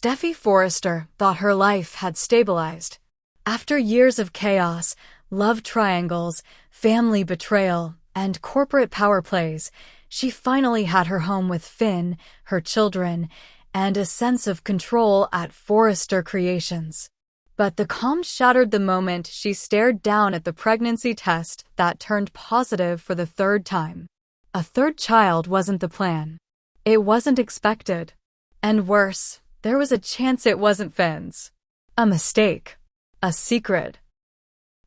Steffi Forrester thought her life had stabilized. After years of chaos, love triangles, family betrayal, and corporate power plays, she finally had her home with Finn, her children, and a sense of control at Forrester Creations. But the calm shattered the moment she stared down at the pregnancy test that turned positive for the third time. A third child wasn't the plan. It wasn't expected. And worse, there was a chance it wasn't Finn's. A mistake. A secret.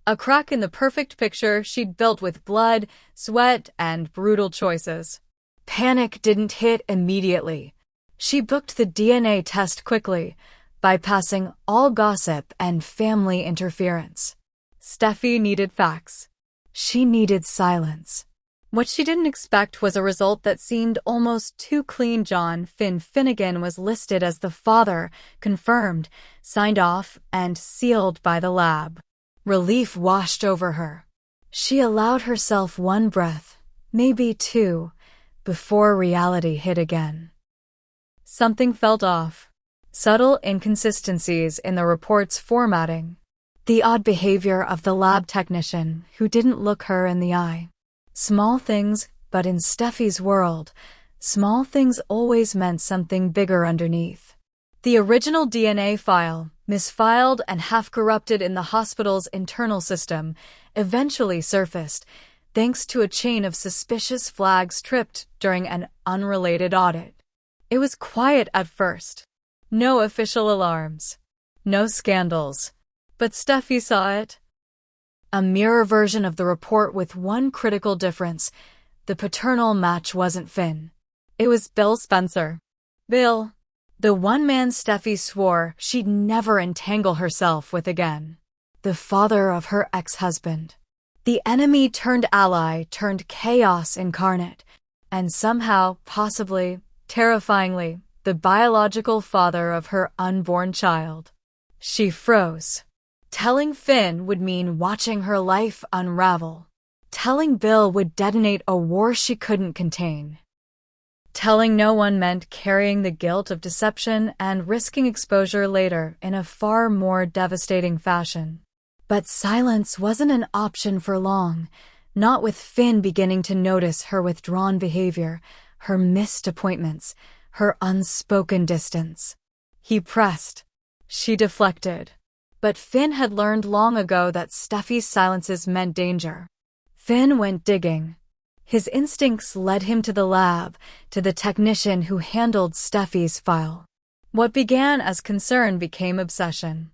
A crack in the perfect picture she'd built with blood, sweat, and brutal choices. Panic didn't hit immediately. She booked the DNA test quickly, bypassing all gossip and family interference. Steffi needed facts. She needed silence. What she didn't expect was a result that seemed almost too clean. John Finn Finnegan was listed as the father, confirmed, signed off, and sealed by the lab. Relief washed over her. She allowed herself one breath, maybe two, before reality hit again. Something felt off. Subtle inconsistencies in the report's formatting. The odd behavior of the lab technician who didn't look her in the eye. Small things, but in Steffi's world, small things always meant something bigger underneath. The original DNA file, misfiled and half-corrupted in the hospital's internal system, eventually surfaced, thanks to a chain of suspicious flags tripped during an unrelated audit. It was quiet at first. No official alarms. No scandals. But Steffi saw it. A mirror version of the report with one critical difference. The paternal match wasn't Finn. It was Bill Spencer. Bill. The one man Steffi swore she'd never entangle herself with again. The father of her ex-husband. The enemy turned ally turned chaos incarnate. And somehow, possibly, terrifyingly, the biological father of her unborn child. She froze. Telling Finn would mean watching her life unravel. Telling Bill would detonate a war she couldn't contain. Telling no one meant carrying the guilt of deception and risking exposure later in a far more devastating fashion. But silence wasn't an option for long, not with Finn beginning to notice her withdrawn behavior, her missed appointments, her unspoken distance. He pressed. She deflected. But Finn had learned long ago that Steffi's silences meant danger. Finn went digging. His instincts led him to the lab, to the technician who handled Steffi's file. What began as concern became obsession.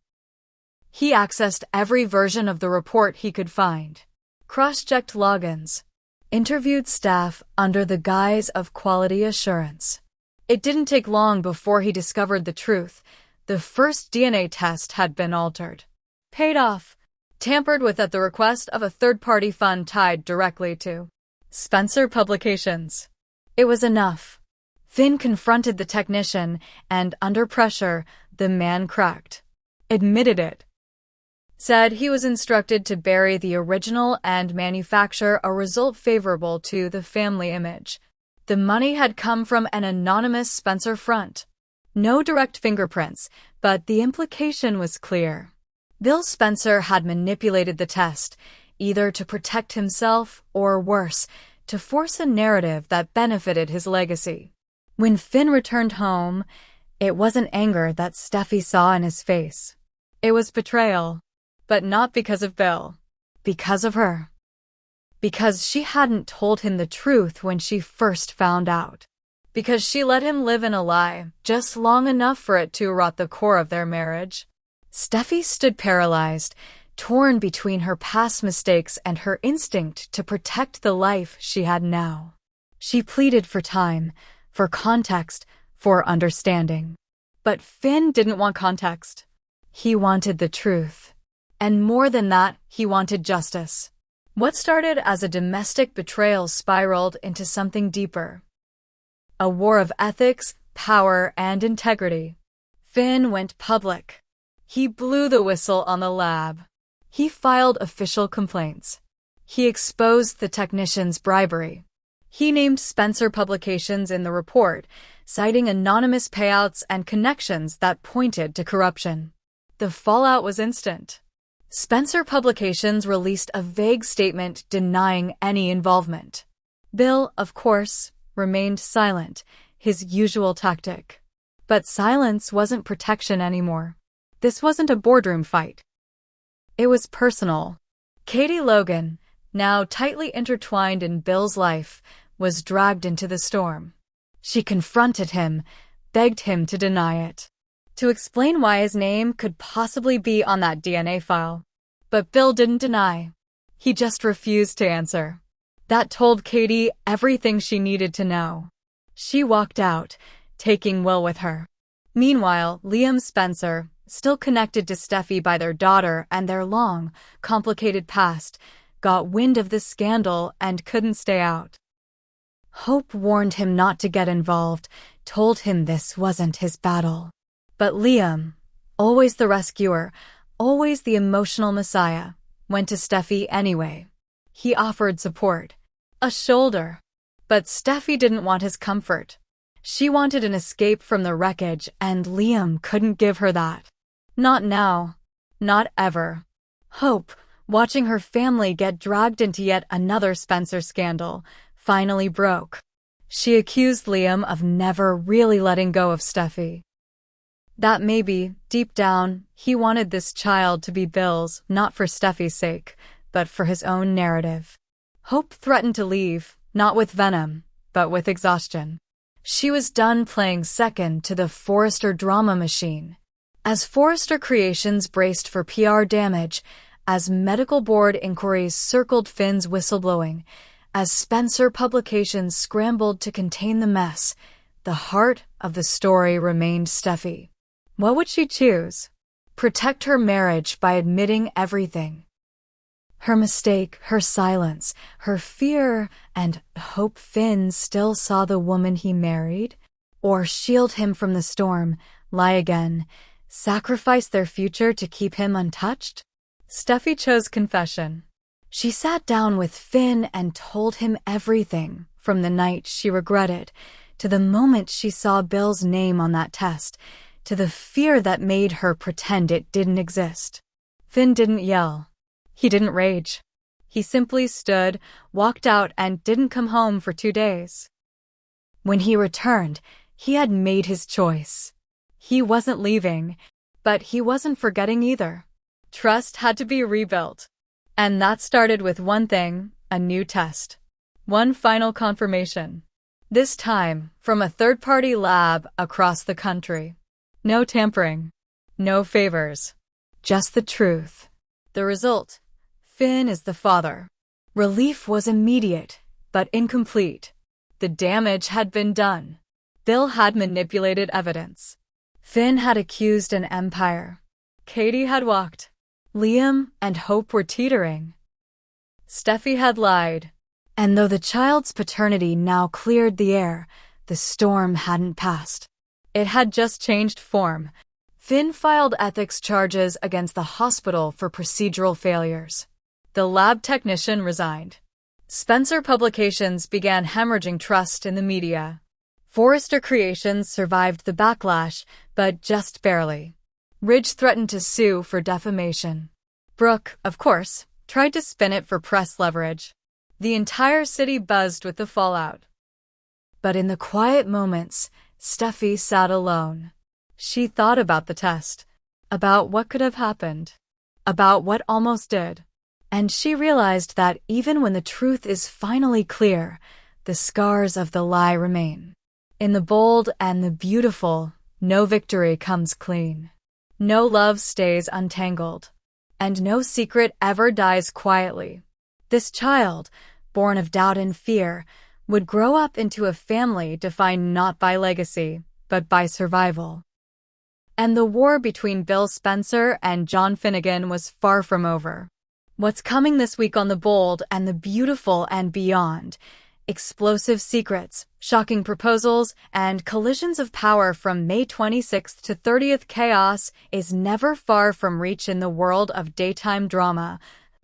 He accessed every version of the report he could find, cross-checked logins, interviewed staff under the guise of quality assurance. It didn't take long before he discovered the truth. The first DNA test had been altered, paid off, tampered with at the request of a third-party fund tied directly to Spencer Publications. It was enough. Finn confronted the technician, and under pressure, the man cracked. Admitted it. Said he was instructed to bury the original and manufacture a result favorable to the family image. The money had come from an anonymous Spencer front. No direct fingerprints, but the implication was clear. Bill Spencer had manipulated the test, either to protect himself or, worse, to force a narrative that benefited his legacy. When Finn returned home, it wasn't anger that Steffi saw in his face. It was betrayal. But not because of Bill. Because of her. Because she hadn't told him the truth when she first found out. Because she let him live in a lie, just long enough for it to rot the core of their marriage. Steffi stood paralyzed, torn between her past mistakes and her instinct to protect the life she had now. She pleaded for time, for context, for understanding. But Finn didn't want context. He wanted the truth. And more than that, he wanted justice. What started as a domestic betrayal spiraled into something deeper. A war of ethics, power, and integrity. Finn went public. He blew the whistle on the lab. He filed official complaints. He exposed the technician's bribery. He named Spencer Publications in the report, citing anonymous payouts and connections that pointed to corruption. The fallout was instant. Spencer Publications released a vague statement denying any involvement. Bill, of course, remained silent, his usual tactic. But silence wasn't protection anymore. This wasn't a boardroom fight. It was personal. Katie Logan, now tightly intertwined in Bill's life, was dragged into the storm. She confronted him, begged him to deny it, to explain why his name could possibly be on that DNA file. But Bill didn't deny. He just refused to answer. That told Katie everything she needed to know. She walked out, taking Will with her. Meanwhile, Liam Spencer, still connected to Steffi by their daughter and their long, complicated past, got wind of the scandal and couldn't stay out. Hope warned him not to get involved, told him this wasn't his battle. But Liam, always the rescuer, always the emotional messiah, went to Steffi anyway. He offered support, a shoulder. But Steffi didn't want his comfort. She wanted an escape from the wreckage, and Liam couldn't give her that. Not now. Not ever. Hope, watching her family get dragged into yet another Spencer scandal, finally broke. She accused Liam of never really letting go of Steffi. That maybe, deep down, he wanted this child to be Bill's, not for Steffi's sake, but for his own narrative. Hope threatened to leave, not with venom, but with exhaustion. She was done playing second to the Forrester drama machine. As Forrester Creations braced for PR damage, as medical board inquiries circled Finn's whistleblowing, as Spencer Publications scrambled to contain the mess, the heart of the story remained Steffi. What would she choose? Protect her marriage by admitting everything. Her mistake, her silence, her fear, and hope Finn still saw the woman he married? Or shield him from the storm, lie again, sacrifice their future to keep him untouched? Steffi chose confession. She sat down with Finn and told him everything, from the night she regretted, to the moment she saw Bill's name on that test, to the fear that made her pretend it didn't exist. Finn didn't yell. He didn't rage. He simply stood, walked out, and didn't come home for 2 days. When he returned, he had made his choice. He wasn't leaving, but he wasn't forgetting either. Trust had to be rebuilt. And that started with one thing, a new test. One final confirmation. This time, from a third-party lab across the country. No tampering. No favors. Just the truth. The result. Finn is the father. Relief was immediate, but incomplete. The damage had been done. Bill had manipulated evidence. Finn had accused an empire. Katie had walked. Liam and Hope were teetering. Steffi had lied. And though the child's paternity now cleared the air, the storm hadn't passed. It had just changed form. Finn filed ethics charges against the hospital for procedural failures. The lab technician resigned. Spencer Publications began hemorrhaging trust in the media. Forrester Creations survived the backlash, but just barely. Ridge threatened to sue for defamation. Brooke, of course, tried to spin it for press leverage. The entire city buzzed with the fallout. But in the quiet moments, Steffi sat alone. She thought about the test, about what could have happened, about what almost did. And she realized that even when the truth is finally clear, the scars of the lie remain. In the bold and the beautiful, no victory comes clean. No love stays untangled. And no secret ever dies quietly. This child, born of doubt and fear, would grow up into a family defined not by legacy, but by survival. And the war between Bill Spencer and John Finnegan was far from over. What's coming this week on The Bold and the Beautiful and beyond? Explosive secrets, shocking proposals, and collisions of power from May 26th to 30th. Chaos is never far from reach in the world of daytime drama.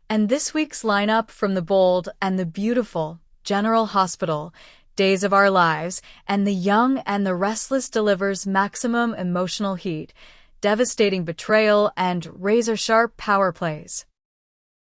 And this week's lineup from The Bold and the Beautiful, General Hospital, Days of Our Lives, and The Young and the Restless delivers maximum emotional heat, devastating betrayal, and razor-sharp power plays.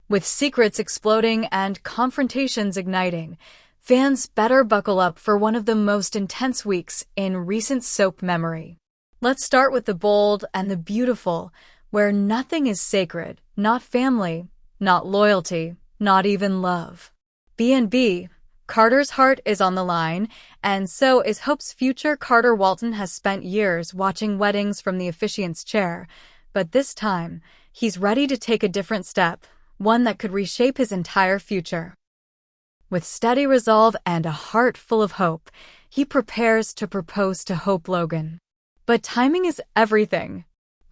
With secrets exploding and confrontations igniting, fans better buckle up for one of the most intense weeks in recent soap memory. Let's start with the bold and the beautiful, where nothing is sacred, not family, not loyalty, not even love. B&B, Carter's heart is on the line, and so is Hope's future. Carter Walton has spent years watching weddings from the officiant's chair, but this time, he's ready to take a different step, one that could reshape his entire future. With steady resolve and a heart full of hope, he prepares to propose to Hope Logan. But timing is everything.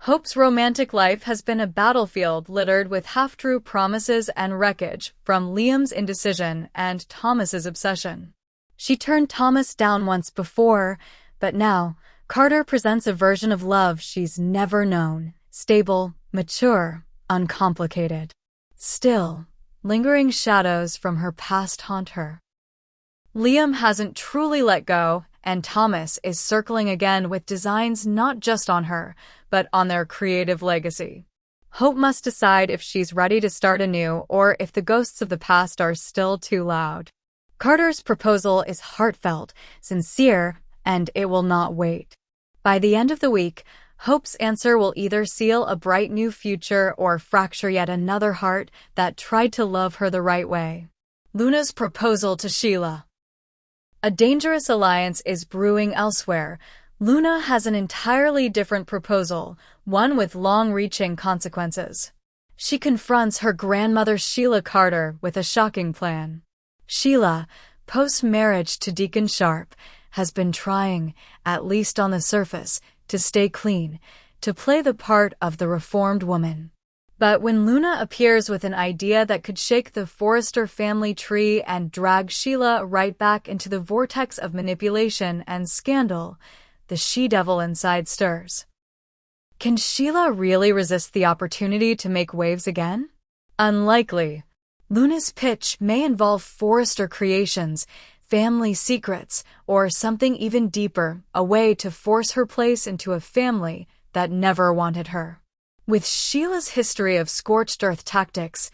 Hope's romantic life has been a battlefield littered with half-true promises and wreckage, from Liam's indecision and Thomas's obsession. She turned Thomas down once before, but now, Carter presents a version of love she's never known, stable, mature, uncomplicated. Still, lingering shadows from her past haunt her. Liam hasn't truly let go, and Thomas is circling again with designs not just on her, but on their creative legacy. Hope must decide if she's ready to start anew or if the ghosts of the past are still too loud. Carter's proposal is heartfelt, sincere, and it will not wait. By the end of the week, Hope's answer will either seal a bright new future or fracture yet another heart that tried to love her the right way. Luna's proposal to Sheila. A dangerous alliance is brewing elsewhere. Luna has an entirely different proposal, one with long-reaching consequences. She confronts her grandmother Sheila Carter with a shocking plan. Sheila, post-marriage to Deacon Sharp, has been trying, at least on the surface, to stay clean, to play the part of the reformed woman. But when Luna appears with an idea that could shake the Forrester family tree and drag Sheila right back into the vortex of manipulation and scandal, the she-devil inside stirs. Can Sheila really resist the opportunity to make waves again? Unlikely. Luna's pitch may involve Forrester creations, family secrets, or something even deeper, a way to force her place into a family that never wanted her. With Sheila's history of scorched earth tactics,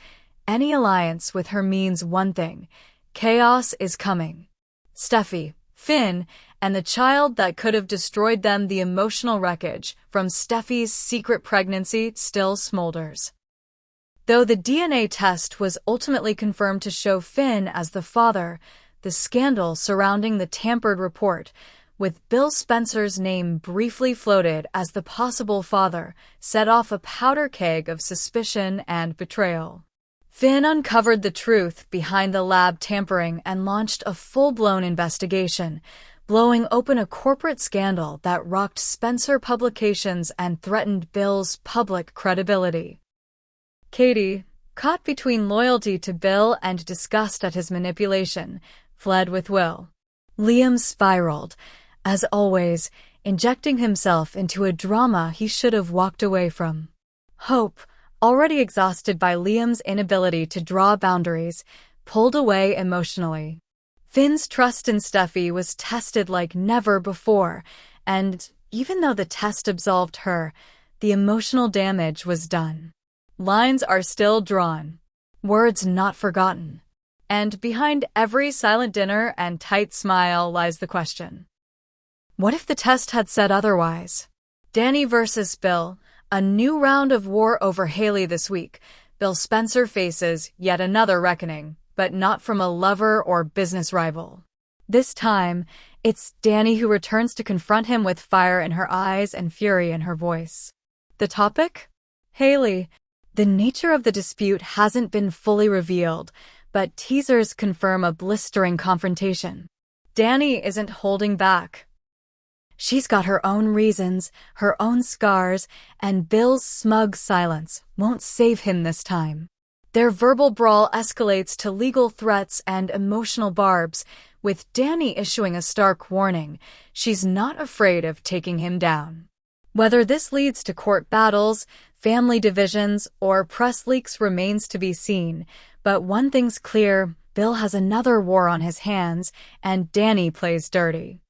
any alliance with her means one thing: chaos is coming. Steffy, Finn, and the child that could have destroyed them. The emotional wreckage from Steffy's secret pregnancy still smolders. Though the DNA test was ultimately confirmed to show Finn as the father, the scandal surrounding the tampered report, with Bill Spencer's name briefly floated as the possible father, set off a powder keg of suspicion and betrayal. Finn uncovered the truth behind the lab tampering and launched a full-blown investigation, blowing open a corporate scandal that rocked Spencer Publications and threatened Bill's public credibility. Katie, caught between loyalty to Bill and disgust at his manipulation, fled with Will. Liam spiraled, as always, injecting himself into a drama he should have walked away from. Hope, already exhausted by Liam's inability to draw boundaries, pulled away emotionally. Finn's trust in Steffy was tested like never before, and even though the test absolved her, the emotional damage was done. Lines are still drawn, words not forgotten, and behind every silent dinner and tight smile lies the question: what if the test had said otherwise? Danny versus Bill, a new round of war over Haley this week. Bill Spencer faces yet another reckoning, but not from a lover or business rival. This time, it's Danny who returns to confront him with fire in her eyes and fury in her voice. The topic? Haley. The nature of the dispute hasn't been fully revealed, but teasers confirm a blistering confrontation. Danny isn't holding back. She's got her own reasons, her own scars, and Bill's smug silence won't save him this time. Their verbal brawl escalates to legal threats and emotional barbs, with Danny issuing a stark warning: she's not afraid of taking him down. Whether this leads to court battles, family divisions, or press leaks remains to be seen, but one thing's clear: Bill has another war on his hands, and Danny plays dirty.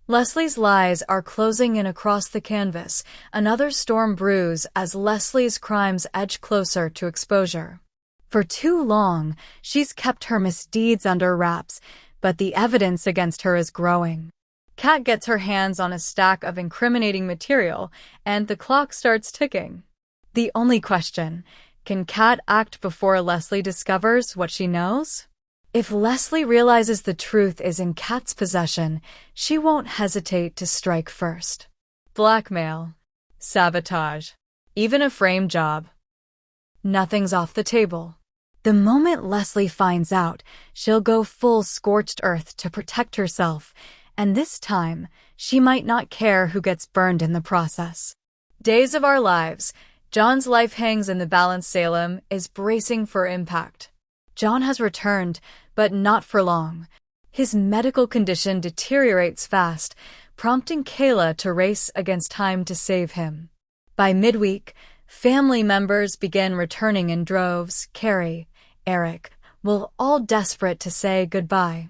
Leslie's lies are closing in across the canvas. Another storm brews as Leslie's crimes edge closer to exposure. For too long, she's kept her misdeeds under wraps, but the evidence against her is growing. Kat gets her hands on a stack of incriminating material, and the clock starts ticking. The only question: can Kat act before Leslie discovers what she knows? If Leslie realizes the truth is in Kat's possession, she won't hesitate to strike first. Blackmail, sabotage, even a frame job. Nothing's off the table. The moment Leslie finds out, she'll go full scorched earth to protect herself, and this time, she might not care who gets burned in the process. Days of Our Lives. John's life hangs in the balance. Salem is bracing for impact. John has returned, but not for long. His medical condition deteriorates fast, prompting Kayla to race against time to save him. By midweek, family members begin returning in droves. Carrie, Eric, will all desperate to say goodbye.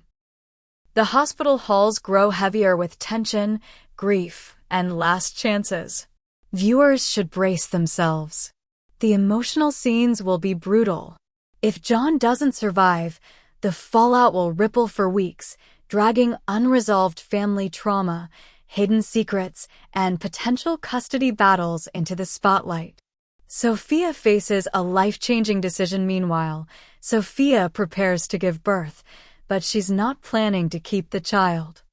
The hospital halls grow heavier with tension, grief, and last chances. Viewers should brace themselves. The emotional scenes will be brutal. If John doesn't survive, the fallout will ripple for weeks, dragging unresolved family trauma, hidden secrets, and potential custody battles into the spotlight. Sophia faces a life-changing decision. Meanwhile, Sophia prepares to give birth, but she's not planning to keep the child.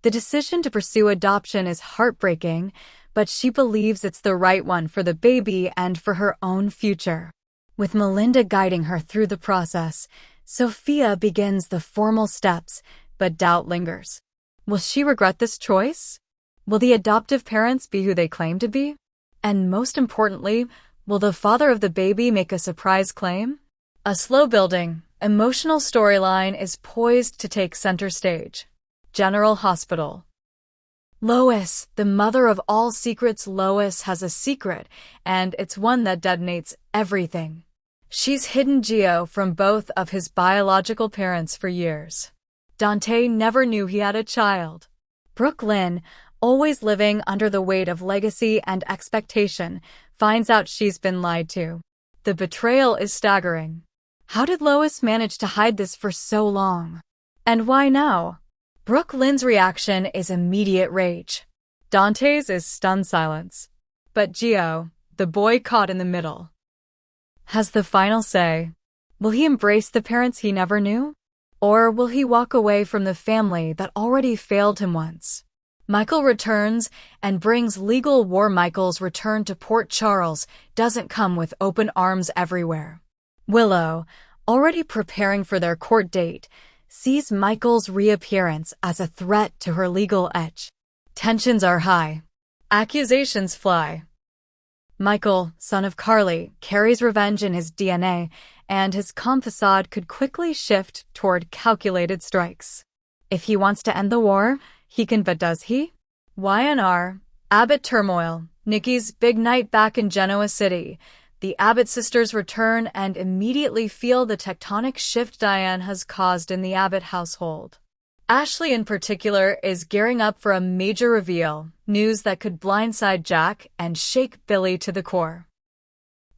The decision to pursue adoption is heartbreaking, but she believes it's the right one for the baby and for her own future. With Melinda guiding her through the process, Sophia begins the formal steps, but doubt lingers. Will she regret this choice? Will the adoptive parents be who they claim to be? And most importantly, will the father of the baby make a surprise claim? A slow-building, emotional storyline is poised to take center stage. General Hospital. Lois, the mother of all secrets. Lois has a secret, and it's one that detonates everything. She's hidden Gio from both of his biological parents for years. Dante never knew he had a child. Brooke Lynn, always living under the weight of legacy and expectation, finds out she's been lied to. The betrayal is staggering. How did Lois manage to hide this for so long? And why now? Brooke Lynn's reaction is immediate rage. Dante's is stunned silence. But Gio, the boy caught in the middle, has the final say. Will he embrace the parents he never knew? Or will he walk away from the family that already failed him once? Michael returns and brings legal war. Michael's return to Port Charles doesn't come with open arms everywhere. Willow, already preparing for their court date, sees Michael's reappearance as a threat to her legal edge. Tensions are high. Accusations fly. Michael, son of Carly, carries revenge in his DNA, and his calm facade could quickly shift toward calculated strikes. If he wants to end the war, he can, but does he? Y&R, Abbott turmoil. Nikki's big night back in Genoa City. The Abbott sisters return and immediately feel the tectonic shift Diane has caused in the Abbott household. Ashley in particular is gearing up for a major reveal, news that could blindside Jack and shake Billy to the core.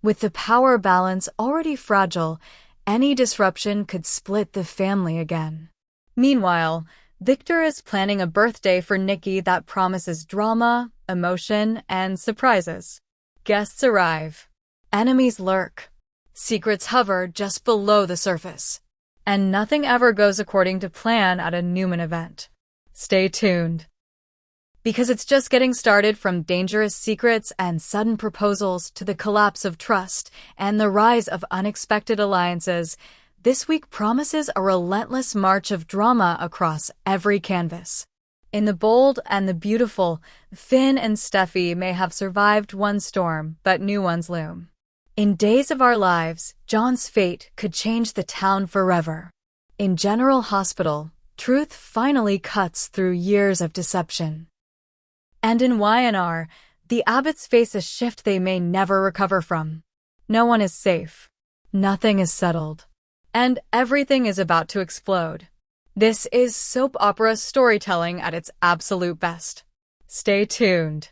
With the power balance already fragile, any disruption could split the family again. Meanwhile, Victor is planning a birthday for Nikki that promises drama, emotion, and surprises. Guests arrive. Enemies lurk. Secrets hover just below the surface. And nothing ever goes according to plan at a Newman event. Stay tuned. Because it's just getting started. From dangerous secrets and sudden proposals to the collapse of trust and the rise of unexpected alliances, this week promises a relentless march of drama across every canvas. In the bold and the beautiful, Finn and Steffi may have survived one storm, but new ones loom. In Days of Our Lives, John's fate could change the town forever. In General Hospital, truth finally cuts through years of deception. And in Y&R, the Abbotts face a shift they may never recover from. No one is safe. Nothing is settled. and everything is about to explode. This is soap opera storytelling at its absolute best. Stay tuned.